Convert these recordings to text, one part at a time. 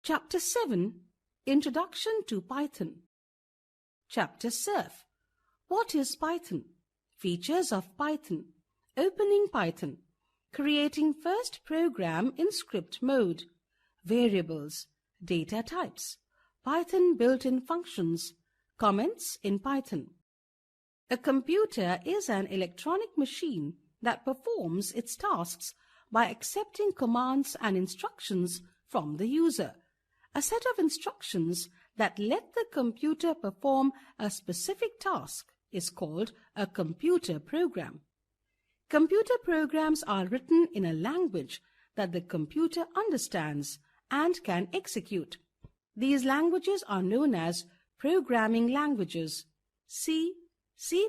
Chapter 7, Introduction to Python. Chapter Surf. What is Python? Features of Python. Opening Python. Creating first program in script mode. Variables. Data types. Python built-in functions. Comments in Python. A computer is an electronic machine that performs its tasks by accepting commands and instructions from the user. A set of instructions that let the computer perform a specific task is called a computer program. Computer programs are written in a language that the computer understands and can execute. These languages are known as programming languages. C, C++,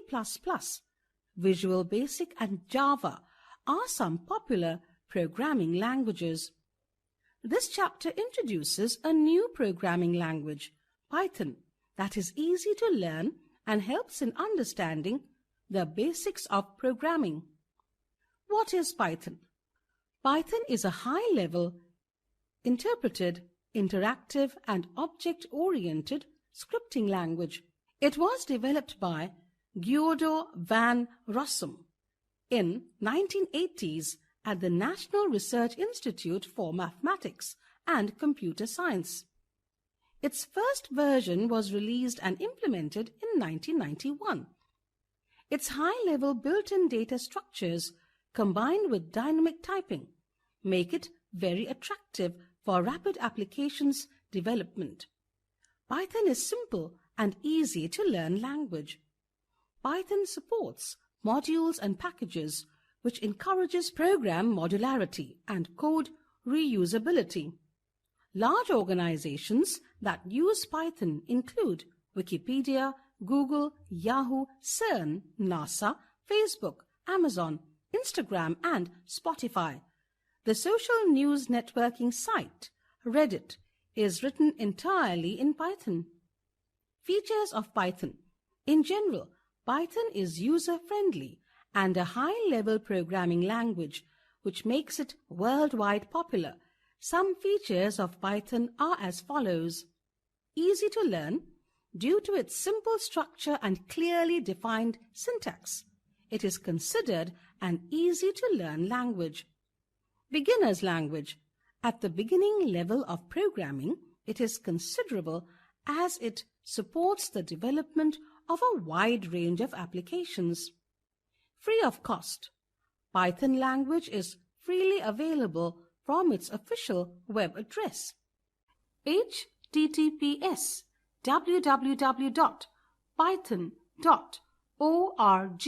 Visual Basic and Java are some popular programming languages. This chapter introduces a new programming language, Python, that is easy to learn and helps in understanding the basics of programming. What is Python? Python is a high-level, interpreted, interactive, and object-oriented scripting language. It was developed by Guido van Rossum in 1980s at the National Research Institute for Mathematics and Computer Science. Its first version was released and implemented in 1991. Its high-level built-in data structures combined with dynamic typing make it very attractive for rapid applications development. Python is simple and easy to learn language. Python supports modules and packages which encourages program modularity and code reusability. Large organizations that use Python include Wikipedia, Google, Yahoo, CERN, NASA, Facebook, Amazon, Instagram, and Spotify. The social news networking site, Reddit, is written entirely in Python. Features of Python. In general, Python is user-friendly and a high-level programming language, which makes it worldwide popular. Some features of Python are as follows. Easy to learn due to its simple structure and clearly defined syntax. It is considered an easy-to-learn language. Beginner's language. At the beginning level of programming, it is considerable as it supports the development of a wide range of applications. Free of cost. Python language is freely available from its official web address. https://www.python.org.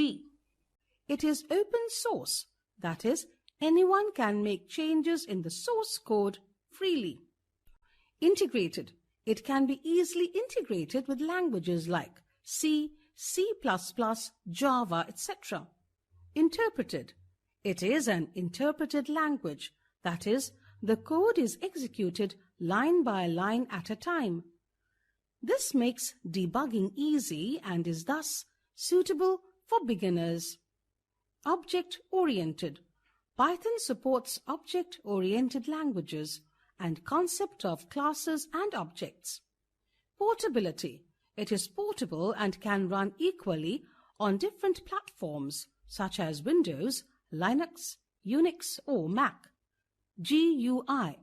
It is open source, that is, anyone can make changes in the source code freely. Integrated. It can be easily integrated with languages like C, C++, Java, etc. Interpreted. It is an interpreted language, that is, the code is executed line by line at a time. This makes debugging easy and is thus suitable for beginners. Object-oriented. Python supports object-oriented languages and concept of classes and objects. Portability. It is portable and can run equally on different platforms such as Windows, Linux, Unix, or Mac. GUI,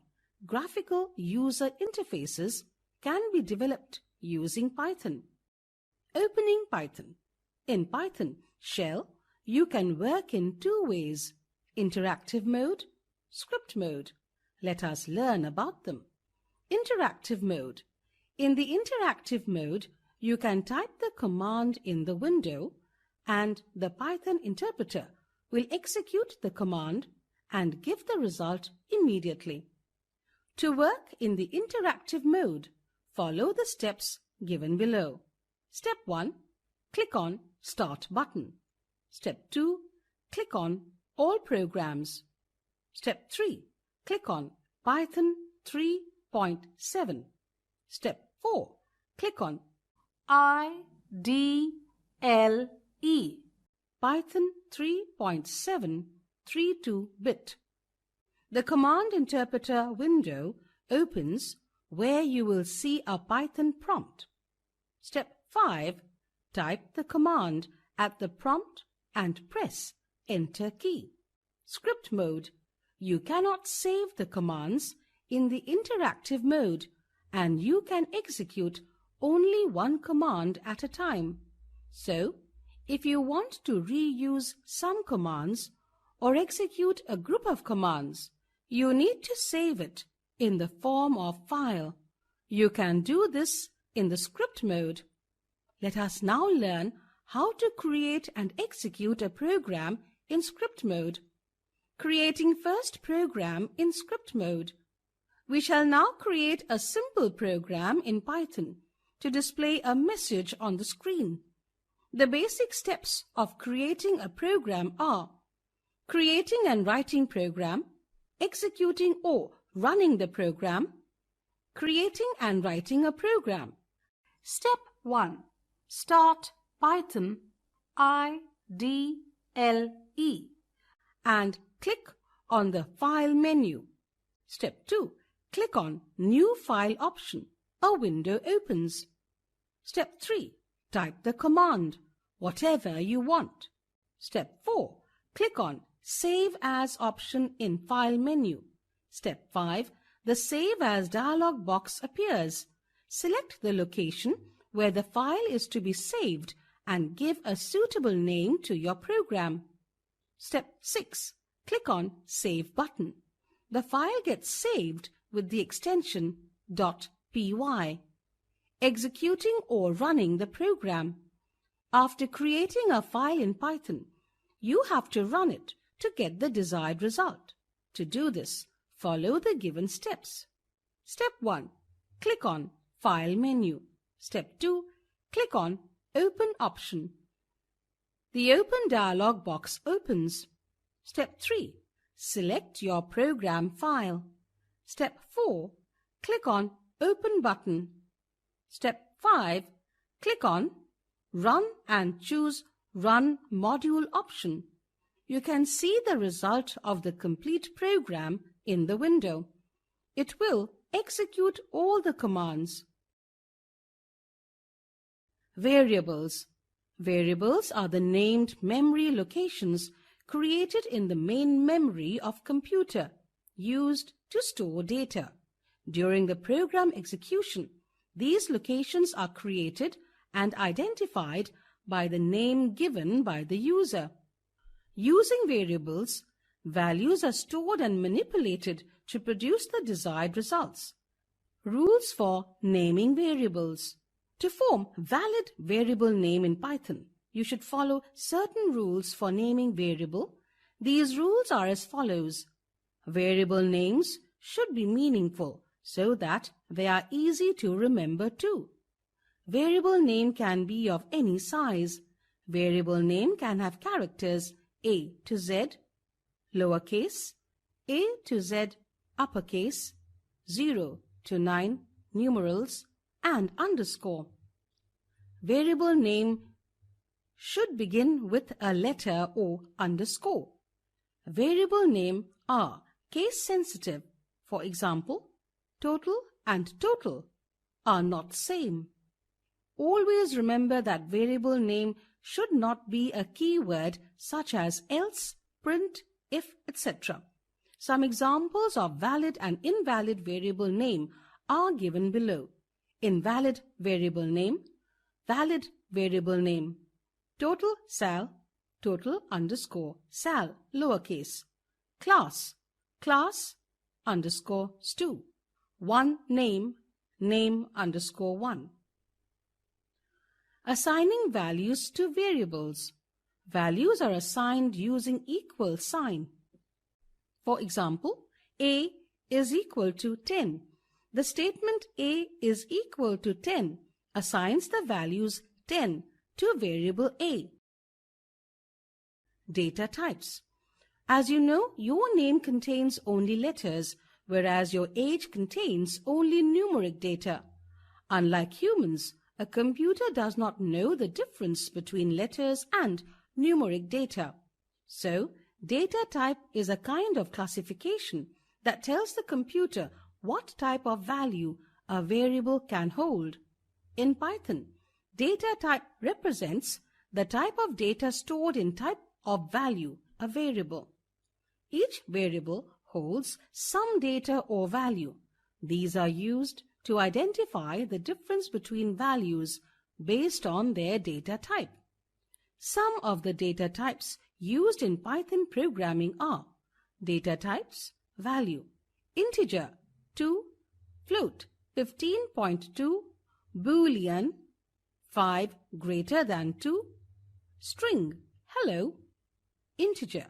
graphical user interfaces, can be developed using Python. Opening Python. In Python shell, you can work in two ways: interactive mode, script mode. Let us learn about them. Interactive mode. In the interactive mode, you can type the command in the window and the Python interpreter will execute the command and give the result immediately. To work in the interactive mode, follow the steps given below. Step 1. Click on Start button. Step 2. Click on All Programs. Step 3. Click on Python 3.7. Step 4. Click on IDLE. Python 3.7 32-bit. The command interpreter window opens where you will see a Python prompt. Step 5. Type the command at the prompt and press Enter key. Script mode. You cannot save the commands in the interactive mode, and you can execute only one command at a time. So, if you want to reuse some commands or execute a group of commands, you need to save it in the form of file. You can do this in the script mode. Let us now learn how to create and execute a program in script mode. Creating first program in script mode. We shall now create a simple program in Python to display a message on the screen. The basic steps of creating a program are creating and writing program, executing or running the program, creating and writing a program. Step 1. Start Python IDLE and click on the File menu. Step 2. Click on New File option. A window opens. Step 3. Type the command, whatever you want. Step 4. Click on Save As option in File menu. Step 5. The Save As dialog box appears. Select the location where the file is to be saved and give a suitable name to your program. Step 6. Click on Save button. The file gets saved with the extension .py. Executing or running the program. After creating a file in Python, you have to run it to get the desired result. To do this, follow the given steps. Step 1. Click on File menu. Step 2. Click on Open option. The Open dialog box opens. Step 3. Select your program file. Step 4. Click on Open button. Step 5. Click on Run and choose Run module option. You can see the result of the complete program in the window. It will execute all the commands. Variables. Variables are the named memory locations created in the main memory of computer, used to store data. During the program execution, these locations are created and identified by the name given by the user. Using variables, values are stored and manipulated to produce the desired results. Rules for naming variables. To form valid variable name in Python, you should follow certain rules for naming variable. These rules are as follows. Variable names should be meaningful so that they are easy to remember too. Variable name can be of any size. Variable name can have characters A to Z, lowercase, A to Z, uppercase, 0 to 9, numerals, and underscore. Variable name should begin with a letter or underscore. Variable name are case sensitive. For example, total and total are not same. Always remember that variable name should not be a keyword such as else, print, if, etc. Some examples of valid and invalid variable name are given below. Invalid variable name, valid variable name. Total sal, total underscore sal, lowercase. Class, class underscore stu. One name, name underscore one. Assigning values to variables. Values are assigned using equal sign. For example, A is equal to 10. The statement A is equal to 10 assigns the values 10 to variable A. Data types. As you know, your name contains only letters, whereas your age contains only numeric data. Unlike humans, a computer does not know the difference between letters and numeric data. So, data type is a kind of classification that tells the computer what type of value a variable can hold. In Python, data type represents the type of data stored in type of value, a variable. Each variable holds some data or value. These are used to identify the difference between values based on their data type. Some of the data types used in Python programming are data types, value, integer, 2, float, 15.2, boolean, 5 greater than 2, string, hello, integer.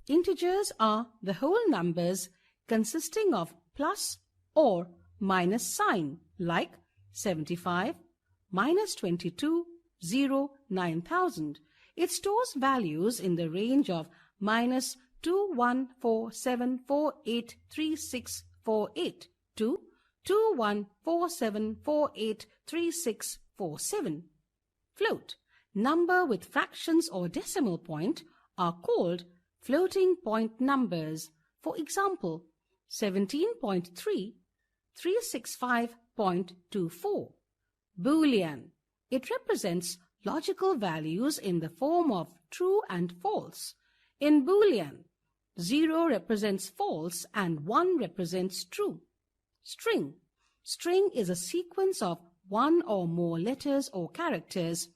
Integers are the whole numbers consisting of plus or minus sign, like 75, minus 22, 0, 9000. It stores values in the range of minus 2147483648 to 2147483647. Float. Number with fractions or decimal point are called floating point numbers. For example, 17.3, 365.24. Boolean. It represents logical values in the form of true and false. In Boolean, 0 represents false and 1 represents true. String. String is a sequence of one or more letters or characters.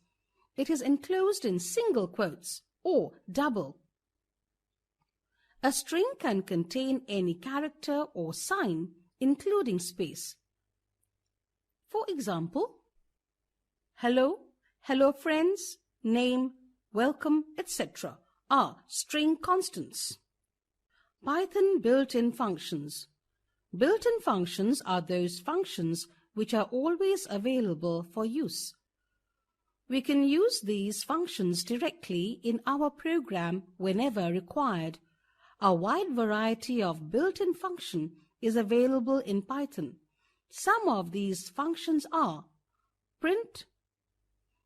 It is enclosed in single quotes or double. A string can contain any character or sign, including space. For example, hello, hello friends, name, welcome, etc. are string constants. Python built-in functions. Built-in functions are those functions which are always available for use. We can use these functions directly in our program whenever required. A wide variety of built-in function is available in Python. Some of these functions are print.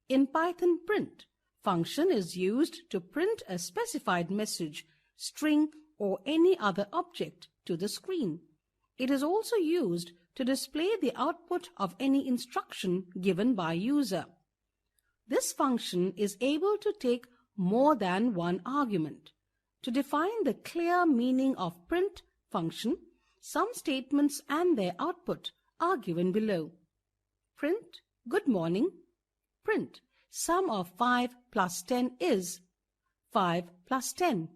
In Python, print function is used to print a specified message, string, or any other object to the screen. It is also used to display the output of any instruction given by user. This function is able to take more than one argument. To define the clear meaning of print function, some statements and their output are given below. Print good morning. Print sum of 5 plus 10 is 5 plus 10.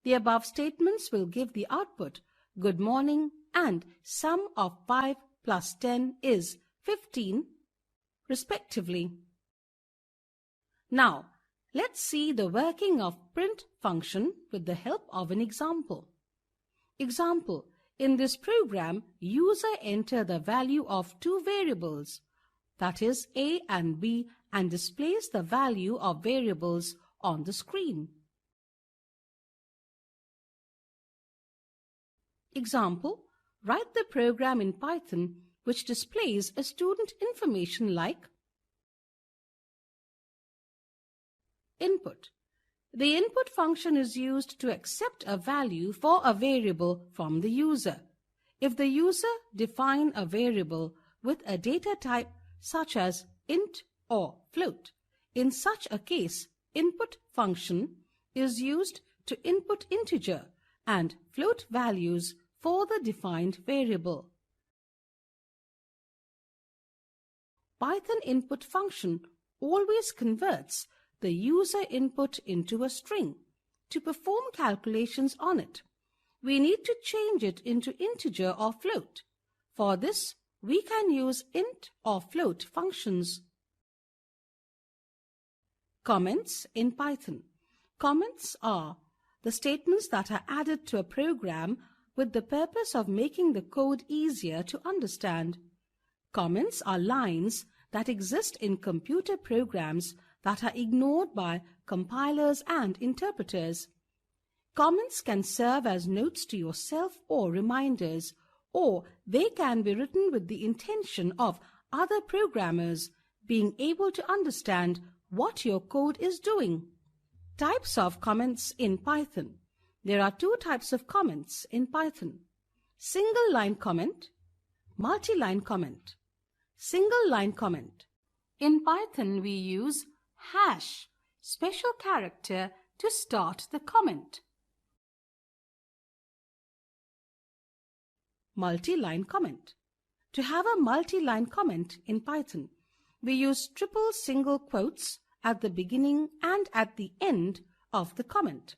The above statements will give the output good morning and sum of 5 plus 10 is 15, respectively. Now, let's see the working of print function with the help of an example. Example, in this program, user enter the value of two variables, that is A and B, and displays the value of variables on the screen. Example, write the program in Python which displays a student information like input. The input function is used to accept a value for a variable from the user. If the user define a variable with a data type such as int or float, in such a case, input function is used to input integer and float values for the defined variable. Python input function always converts the user input into a string. To perform calculations on it, we need to change it into integer or float. For this, we can use int or float functions. Comments in Python. Comments are the statements that are added to a program with the purpose of making the code easier to understand. Comments are lines that exist in computer programs that are ignored by compilers and interpreters. Comments can serve as notes to yourself or reminders, or they can be written with the intention of other programmers being able to understand what your code is doing. Types of comments in Python. There are two types of comments in Python. Single line comment, Multi-line comment. Single-line comment. In Python, we use hash, special character, to start the comment. Multi-line comment. To have a multi-line comment in Python, we use triple single quotes at the beginning and at the end of the comment.